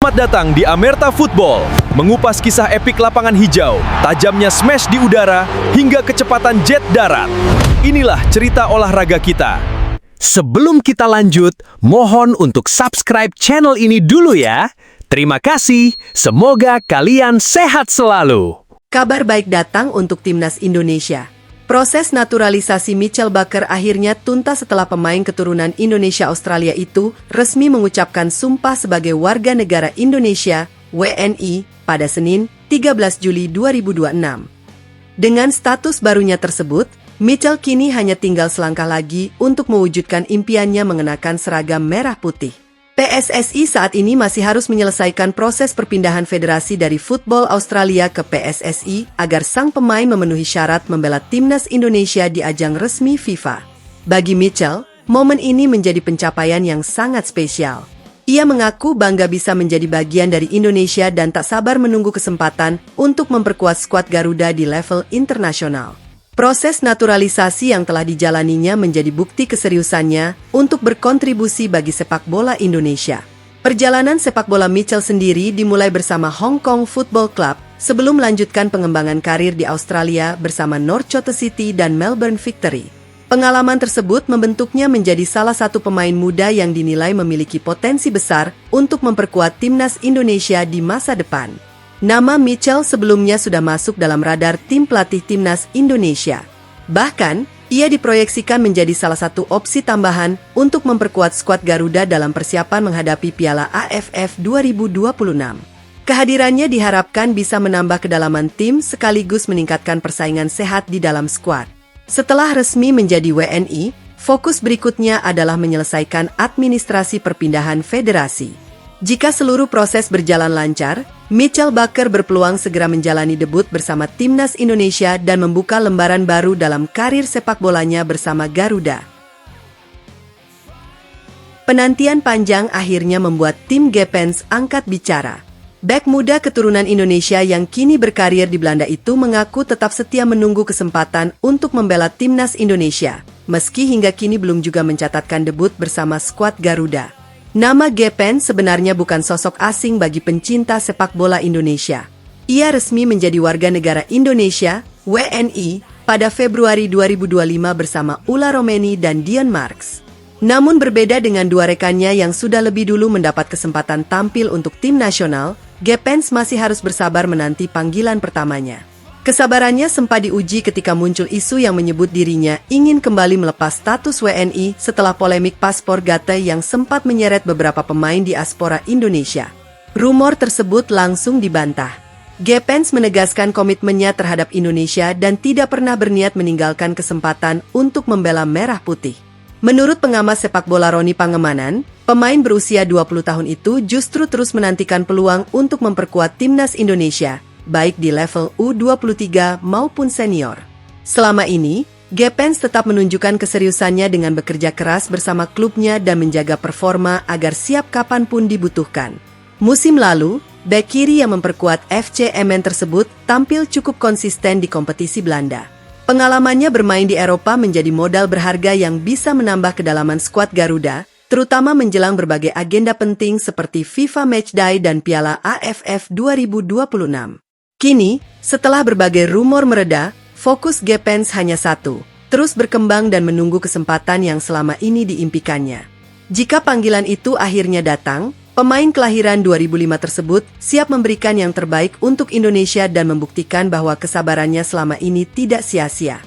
Selamat datang di Amerta Football, mengupas kisah epik lapangan hijau, tajamnya smash di udara, hingga kecepatan jet darat. Inilah cerita olahraga kita. Sebelum kita lanjut, mohon untuk subscribe channel ini dulu ya. Terima kasih, semoga kalian sehat selalu. Kabar baik datang untuk Timnas Indonesia. Proses naturalisasi Mitchell Baker akhirnya tuntas setelah pemain keturunan Indonesia-Australia itu resmi mengucapkan sumpah sebagai warga negara Indonesia, WNI, pada Senin, 13 Juli 2026. Dengan status barunya tersebut, Mitchell kini hanya tinggal selangkah lagi untuk mewujudkan impiannya mengenakan seragam merah putih. PSSI saat ini masih harus menyelesaikan proses perpindahan federasi dari Football Australia ke PSSI agar sang pemain memenuhi syarat membela timnas Indonesia di ajang resmi FIFA. Bagi Mitchell, momen ini menjadi pencapaian yang sangat spesial. Ia mengaku bangga bisa menjadi bagian dari Indonesia dan tak sabar menunggu kesempatan untuk memperkuat skuad Garuda di level internasional. Proses naturalisasi yang telah dijalaninya menjadi bukti keseriusannya untuk berkontribusi bagi sepak bola Indonesia. Perjalanan sepak bola Mitchell sendiri dimulai bersama Hong Kong Football Club sebelum melanjutkan pengembangan karir di Australia bersama North City dan Melbourne Victory. Pengalaman tersebut membentuknya menjadi salah satu pemain muda yang dinilai memiliki potensi besar untuk memperkuat timnas Indonesia di masa depan. Nama Mitchell sebelumnya sudah masuk dalam radar tim pelatih timnas Indonesia. Bahkan, ia diproyeksikan menjadi salah satu opsi tambahan untuk memperkuat skuad Garuda dalam persiapan menghadapi Piala AFF 2026. Kehadirannya diharapkan bisa menambah kedalaman tim sekaligus meningkatkan persaingan sehat di dalam skuad. Setelah resmi menjadi WNI, fokus berikutnya adalah menyelesaikan administrasi perpindahan federasi. Jika seluruh proses berjalan lancar, Mitchell Baker berpeluang segera menjalani debut bersama timnas Indonesia dan membuka lembaran baru dalam karir sepak bolanya bersama Garuda. Penantian panjang akhirnya membuat tim Gepens angkat bicara. Bek muda keturunan Indonesia yang kini berkarir di Belanda itu mengaku tetap setia menunggu kesempatan untuk membela timnas Indonesia, meski hingga kini belum juga mencatatkan debut bersama skuad Garuda. Nama Gepens sebenarnya bukan sosok asing bagi pencinta sepak bola Indonesia. Ia resmi menjadi warga negara Indonesia, WNI, pada Februari 2025 bersama Ulla Romeni dan Dian Marks. Namun berbeda dengan dua rekannya yang sudah lebih dulu mendapat kesempatan tampil untuk tim nasional, Gepens masih harus bersabar menanti panggilan pertamanya. Kesabarannya sempat diuji ketika muncul isu yang menyebut dirinya ingin kembali melepas status WNI setelah polemik paspor Gate yang sempat menyeret beberapa pemain diaspora Indonesia. Rumor tersebut langsung dibantah. Gepens menegaskan komitmennya terhadap Indonesia dan tidak pernah berniat meninggalkan kesempatan untuk membela merah putih. Menurut pengamat sepak bola Roni Pangemanan, pemain berusia 20 tahun itu justru terus menantikan peluang untuk memperkuat timnas Indonesia, baik di level U23 maupun senior. Selama ini, Gepens tetap menunjukkan keseriusannya dengan bekerja keras bersama klubnya dan menjaga performa agar siap kapanpun dibutuhkan. Musim lalu, bek kiri yang memperkuat FC Emmen tersebut tampil cukup konsisten di kompetisi Belanda. Pengalamannya bermain di Eropa menjadi modal berharga yang bisa menambah kedalaman skuad Garuda, terutama menjelang berbagai agenda penting seperti FIFA Matchday dan Piala AFF 2026. Kini, setelah berbagai rumor mereda, fokus Gepens hanya satu, terus berkembang dan menunggu kesempatan yang selama ini diimpikannya. Jika panggilan itu akhirnya datang, pemain kelahiran 2005 tersebut siap memberikan yang terbaik untuk Indonesia dan membuktikan bahwa kesabarannya selama ini tidak sia-sia.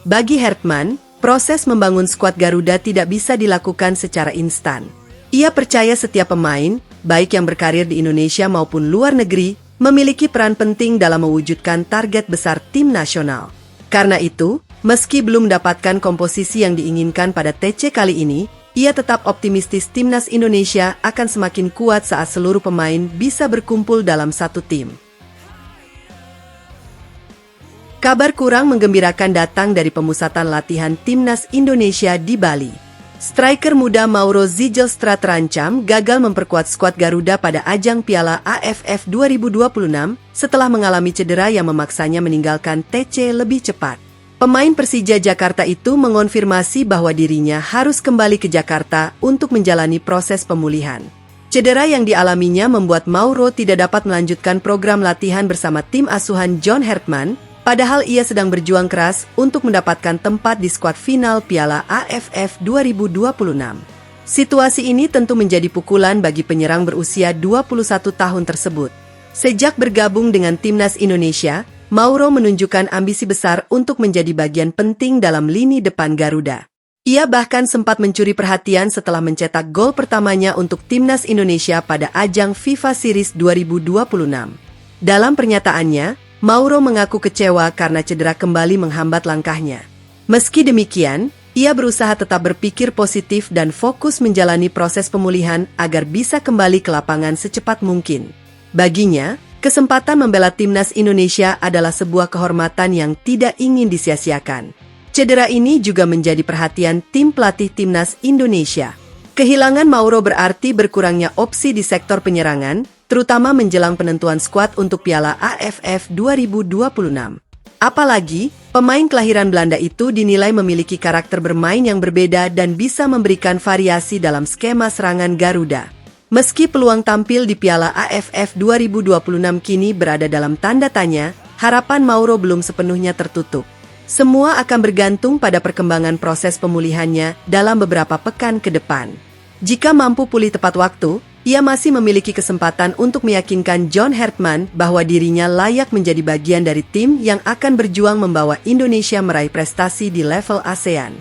Bagi Hertman, proses membangun skuad Garuda tidak bisa dilakukan secara instan. Ia percaya setiap pemain, baik yang berkarir di Indonesia maupun luar negeri, memiliki peran penting dalam mewujudkan target besar tim nasional. Karena itu, meski belum mendapatkan komposisi yang diinginkan pada TC kali ini, ia tetap optimistis timnas Indonesia akan semakin kuat saat seluruh pemain bisa berkumpul dalam satu tim. Kabar kurang menggembirakan datang dari pemusatan latihan timnas Indonesia di Bali. Striker muda Mauro Zijelstra terancam gagal memperkuat skuad Garuda pada ajang Piala AFF 2026 setelah mengalami cedera yang memaksanya meninggalkan TC lebih cepat. Pemain Persija Jakarta itu mengonfirmasi bahwa dirinya harus kembali ke Jakarta untuk menjalani proses pemulihan. Cedera yang dialaminya membuat Mauro tidak dapat melanjutkan program latihan bersama tim asuhan John Hertman, padahal ia sedang berjuang keras untuk mendapatkan tempat di skuad final Piala AFF 2026. Situasi ini tentu menjadi pukulan bagi penyerang berusia 21 tahun tersebut. Sejak bergabung dengan timnas Indonesia, Mauro menunjukkan ambisi besar untuk menjadi bagian penting dalam lini depan Garuda. Ia bahkan sempat mencuri perhatian setelah mencetak gol pertamanya untuk timnas Indonesia pada ajang FIFA Series 2026. Dalam pernyataannya, Mauro mengaku kecewa karena cedera kembali menghambat langkahnya. Meski demikian, ia berusaha tetap berpikir positif dan fokus menjalani proses pemulihan agar bisa kembali ke lapangan secepat mungkin. Baginya, kesempatan membela timnas Indonesia adalah sebuah kehormatan yang tidak ingin disia-siakan. Cedera ini juga menjadi perhatian tim pelatih timnas Indonesia. Kehilangan Mauro berarti berkurangnya opsi di sektor penyerangan, terutama menjelang penentuan skuad untuk Piala AFF 2026. Apalagi, pemain kelahiran Belanda itu dinilai memiliki karakter bermain yang berbeda dan bisa memberikan variasi dalam skema serangan Garuda. Meski peluang tampil di Piala AFF 2026 kini berada dalam tanda tanya, harapan Mauro belum sepenuhnya tertutup. Semua akan bergantung pada perkembangan proses pemulihannya dalam beberapa pekan ke depan. Jika mampu pulih tepat waktu, ia masih memiliki kesempatan untuk meyakinkan John Hertman bahwa dirinya layak menjadi bagian dari tim yang akan berjuang membawa Indonesia meraih prestasi di level ASEAN.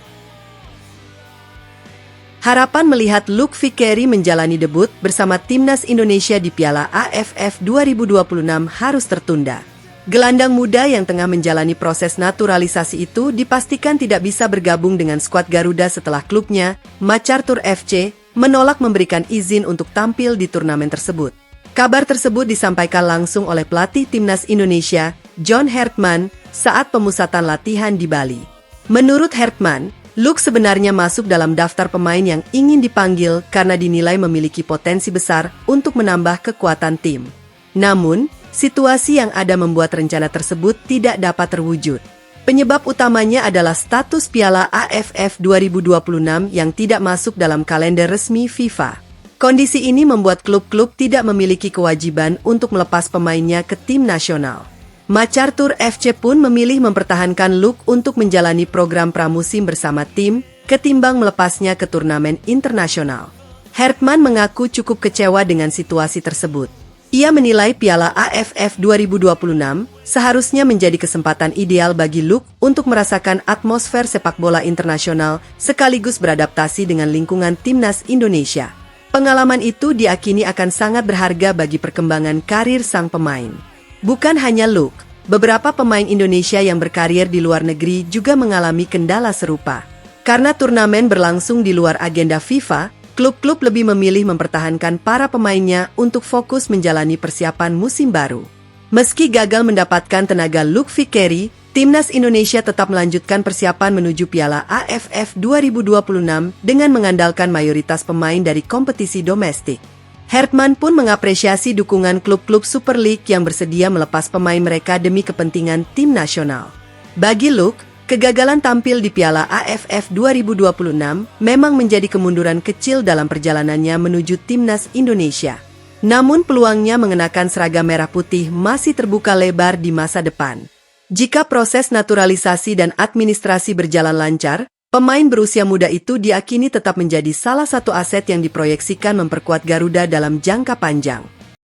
Harapan melihat Luke Vickery menjalani debut bersama timnas Indonesia di Piala AFF 2026 harus tertunda. Gelandang muda yang tengah menjalani proses naturalisasi itu dipastikan tidak bisa bergabung dengan skuad Garuda setelah klubnya, MacArthur FC, menolak memberikan izin untuk tampil di turnamen tersebut. Kabar tersebut disampaikan langsung oleh pelatih timnas Indonesia, John Hertman, saat pemusatan latihan di Bali. Menurut Hertman, Luke sebenarnya masuk dalam daftar pemain yang ingin dipanggil karena dinilai memiliki potensi besar untuk menambah kekuatan tim. Namun, situasi yang ada membuat rencana tersebut tidak dapat terwujud. Penyebab utamanya adalah status Piala AFF 2026 yang tidak masuk dalam kalender resmi FIFA. Kondisi ini membuat klub-klub tidak memiliki kewajiban untuk melepas pemainnya ke tim nasional. MacArthur FC pun memilih mempertahankan Luke untuk menjalani program pramusim bersama tim, ketimbang melepasnya ke turnamen internasional. Hertman mengaku cukup kecewa dengan situasi tersebut. Ia menilai Piala AFF 2026 seharusnya menjadi kesempatan ideal bagi Luke untuk merasakan atmosfer sepak bola internasional sekaligus beradaptasi dengan lingkungan timnas Indonesia. Pengalaman itu diakini akan sangat berharga bagi perkembangan karir sang pemain. Bukan hanya Luke, beberapa pemain Indonesia yang berkarir di luar negeri juga mengalami kendala serupa. Karena turnamen berlangsung di luar agenda FIFA, klub-klub lebih memilih mempertahankan para pemainnya untuk fokus menjalani persiapan musim baru. Meski gagal mendapatkan tenaga Luke Vickery, timnas Indonesia tetap melanjutkan persiapan menuju Piala AFF 2026 dengan mengandalkan mayoritas pemain dari kompetisi domestik. Hertman pun mengapresiasi dukungan klub-klub Super League yang bersedia melepas pemain mereka demi kepentingan tim nasional. Bagi Luke, kegagalan tampil di Piala AFF 2026 memang menjadi kemunduran kecil dalam perjalanannya menuju timnas Indonesia. Namun peluangnya mengenakan seragam merah putih masih terbuka lebar di masa depan. Jika proses naturalisasi dan administrasi berjalan lancar, pemain berusia muda itu diakini tetap menjadi salah satu aset yang diproyeksikan memperkuat Garuda dalam jangka panjang.